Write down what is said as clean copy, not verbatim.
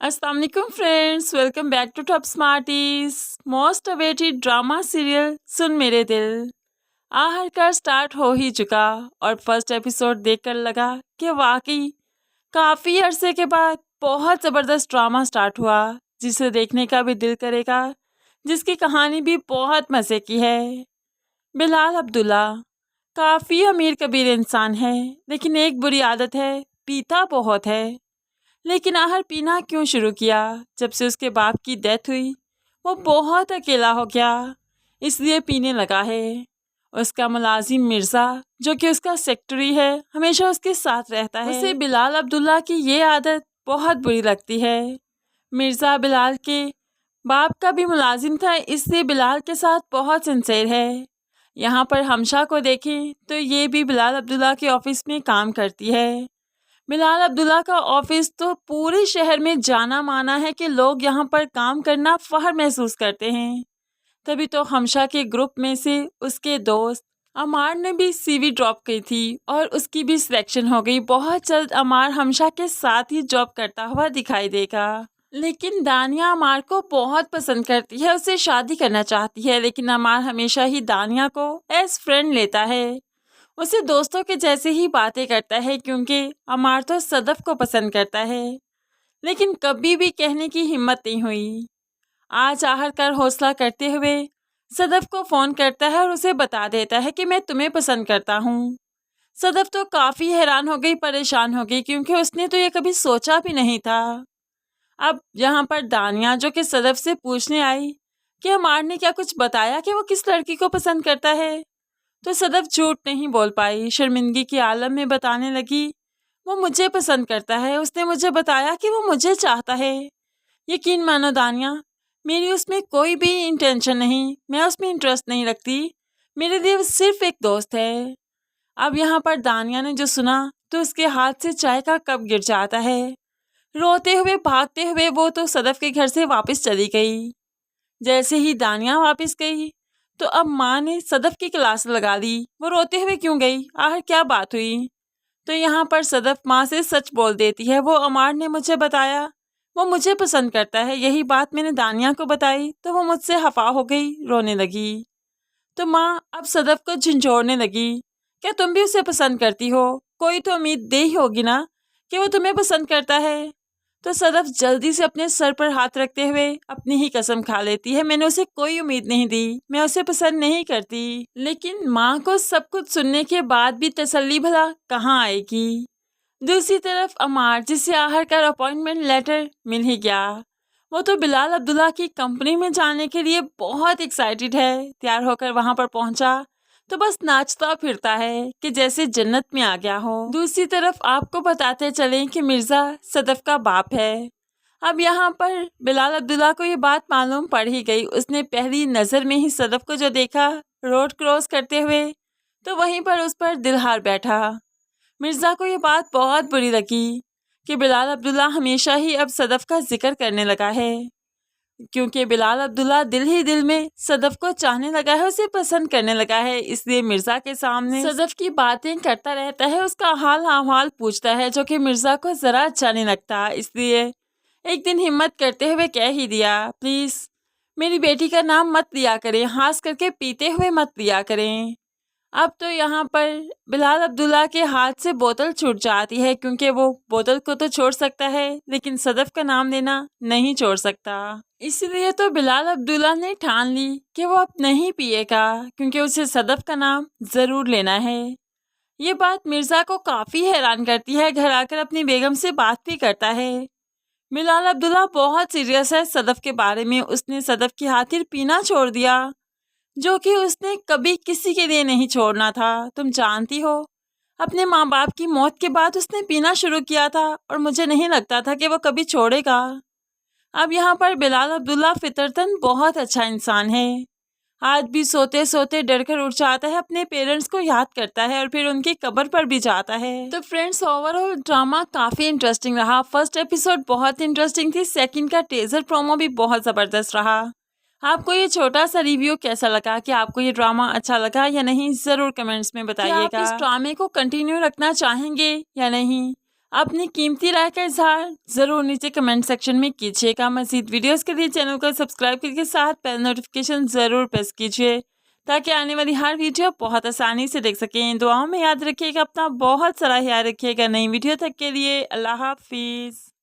अस्सलाम वालेकुम friends, welcome back to Top Smarties. Most awaited drama serial Sun Mere Dil आखिरकार start हो ही चुका और फर्स्ट एपिसोड देखकर लगा कि वाकई काफ़ी अरसे के बाद बहुत ज़बरदस्त ड्रामा स्टार्ट हुआ जिसे देखने का भी दिल करेगा, जिसकी कहानी भी बहुत मज़े की है। बिलाल अब्दुल्ला काफ़ी अमीर कबीर इंसान है, लेकिन एक बुरी आदत है, पीता बहुत है। लेकिन आखिर पीना क्यों शुरू किया? जब से उसके बाप की डेथ हुई वो बहुत अकेला हो गया, इसलिए पीने लगा है। उसका मुलाजिम मिर्ज़ा, जो कि उसका सेक्रेटरी है, हमेशा उसके साथ रहता है। उसे बिलाल अब्दुल्ला की ये आदत बहुत बुरी लगती है। मिर्ज़ा बिलाल के बाप का भी मुलाजिम था, इसलिए बिलाल के साथ बहुत सिंसेर है। यहाँ पर हमशा को देखें तो ये भी बिलाल अब्दुल्ला के ऑफिस में काम करती है। बिलाल अब्दुल्ला का ऑफिस तो पूरे शहर में जाना माना है कि लोग यहाँ पर काम करना फख्र महसूस करते हैं। तभी तो हमशा के ग्रुप में से उसके दोस्त अमार ने भी सीवी ड्रॉप की थी और उसकी भी सिलेक्शन हो गई। बहुत जल्द अमार हमशा के साथ ही जॉब करता हुआ दिखाई देगा। लेकिन दानिया अमार को बहुत पसंद करती है, उससे शादी करना चाहती है, लेकिन अमार हमेशा ही दानिया को एज फ्रेंड लेता है। उसे दोस्तों के जैसे ही बातें करता है क्योंकि अमार तो सदफ को पसंद करता है, लेकिन कभी भी कहने की हिम्मत नहीं हुई। आज आखिरकार हौसला करते हुए सदफ को फ़ोन करता है और उसे बता देता है कि मैं तुम्हें पसंद करता हूँ। सदफ तो काफ़ी हैरान हो गई, परेशान हो गई, क्योंकि उसने तो ये कभी सोचा भी नहीं था। अब यहाँ पर दानिया, जो कि सदफ से पूछने आई कि अमार ने क्या कुछ बताया कि वो किस लड़की को पसंद करता है, तो सदफ झूठ नहीं बोल पाई। शर्मिंदगी के आलम में बताने लगी, वो मुझे पसंद करता है, उसने मुझे बताया कि वो मुझे चाहता है। यकीन मानो दानिया, मेरी उसमें कोई भी इंटेंशन नहीं, मैं उसमें इंटरेस्ट नहीं रखती, मेरे लिए वो सिर्फ एक दोस्त है। अब यहाँ पर दानिया ने जो सुना तो उसके हाथ से चाय का कप गिर जाता है। रोते हुए भागते हुए वो तो सदफ के घर से वापस चली गई। जैसे ही दानिया वापस गई तो अब माँ ने सदफ की क्लास लगा दी। वो रोते हुए क्यों गई, आखिर क्या बात हुई? तो यहाँ पर सदफ माँ से सच बोल देती है, वो अमार ने मुझे बताया वो मुझे पसंद करता है। यही बात मैंने दानिया को बताई तो वो मुझसे खफा हो गई, रोने लगी। तो माँ अब सदफ को झंझोड़ने लगी, क्या तुम भी उसे पसंद करती हो? कोई तो उम्मीद दे ही होगी ना कि वो तुम्हें पसंद करता है। तो सदफ जल्दी से अपने सर पर हाथ रखते हुए अपनी ही कसम खा लेती है, मैंने उसे कोई उम्मीद नहीं दी, मैं उसे पसंद नहीं करती। लेकिन माँ को सब कुछ सुनने के बाद भी तसल्ली भला कहाँ आएगी। दूसरी तरफ अमार, जिसे आखिरकार अपॉइंटमेंट लेटर मिल ही गया, वो तो बिलाल अब्दुल्ला की कंपनी में जाने के लिए बहुत एक्साइटेड है। तैयार होकर वहां पर पहुंचा तो बस नाचता फिरता है कि जैसे जन्नत में आ गया हो। दूसरी तरफ आपको बताते चलें कि मिर्ज़ा सदफ का बाप है। अब यहाँ पर बिलाल अब्दुल्ला को ये बात मालूम पड़ ही गई। उसने पहली नज़र में ही सदफ को जो देखा रोड क्रॉस करते हुए, तो वहीं पर उस पर दिल हार बैठा। मिर्ज़ा को ये बात बहुत बुरी लगी कि बिलाल अब्दुल्ला हमेशा ही अब सदफ का जिक्र करने लगा है, क्योंकि बिलाल अब्दुल्ला दिल ही दिल में सदफ को चाहने लगा है, उसे पसंद करने लगा है। इसलिए मिर्ज़ा के सामने सदफ की बातें करता रहता है, उसका हाल अहवाल पूछता है, जो कि मिर्ज़ा को ज़रा अच्छा नहीं लगता। इसलिए एक दिन हिम्मत करते हुए कह ही दिया, प्लीज़ मेरी बेटी का नाम मत लिया करें, खास करके पीते हुए मत लिया करें। अब तो यहाँ पर बिलाल अब्दुल्ला के हाथ से बोतल छूट जाती है, क्योंकि वो बोतल को तो छोड़ सकता है लेकिन सदफ का नाम लेना नहीं छोड़ सकता। इसलिए तो बिलाल अब्दुल्ला ने ठान ली कि वो अब नहीं पिएगा, क्योंकि उसे सदफ का नाम ज़रूर लेना है। ये बात मिर्ज़ा को काफ़ी हैरान करती है। घर आकर अपनी बेगम से बात भी करता है। बिलाल अब्दुल्ला बहुत सीरियस है सदफ के बारे में। उसने सदफ की खातिर पीना छोड़ दिया, जो कि उसने कभी किसी के लिए नहीं छोड़ना था। तुम जानती हो, अपने माँ बाप की मौत के बाद उसने पीना शुरू किया था और मुझे नहीं लगता था कि वो कभी छोड़ेगा। अब यहाँ पर बिलाल अब्दुल्ला फितरतन बहुत अच्छा इंसान है। आज भी सोते सोते डर कर उठ जाता है, अपने पेरेंट्स को याद करता है और फिर उनकी कब्र पर भी जाता है। तो फ्रेंड्स, ओवरऑल ड्रामा काफ़ी इंटरेस्टिंग रहा। फर्स्ट एपिसोड बहुत इंटरेस्टिंग थी, सेकंड का टीजर प्रोमो भी बहुत ज़बरदस्त रहा। आपको ये छोटा सा रिव्यू कैसा लगा? कि आपको ये ड्रामा अच्छा लगा या नहीं, ज़रूर कमेंट्स में बताइएगा। आप इस ड्रामे को कंटिन्यू रखना चाहेंगे या नहीं? अपनी कीमती राय का इजहार ज़रूर नीचे कमेंट सेक्शन में कीजिएगा। मज़ीद वीडियोस के लिए चैनल को सब्सक्राइब करके साथ बेल नोटिफिकेशन ज़रूर प्रेस कीजिए ताकि आने वाली हर वीडियो बहुत आसानी से देख सकें। दुआओं में याद रखिएगा, अपना बहुत सारा ख्याल रखिएगा। नई वीडियो तक के लिए अल्लाह हाफिज़।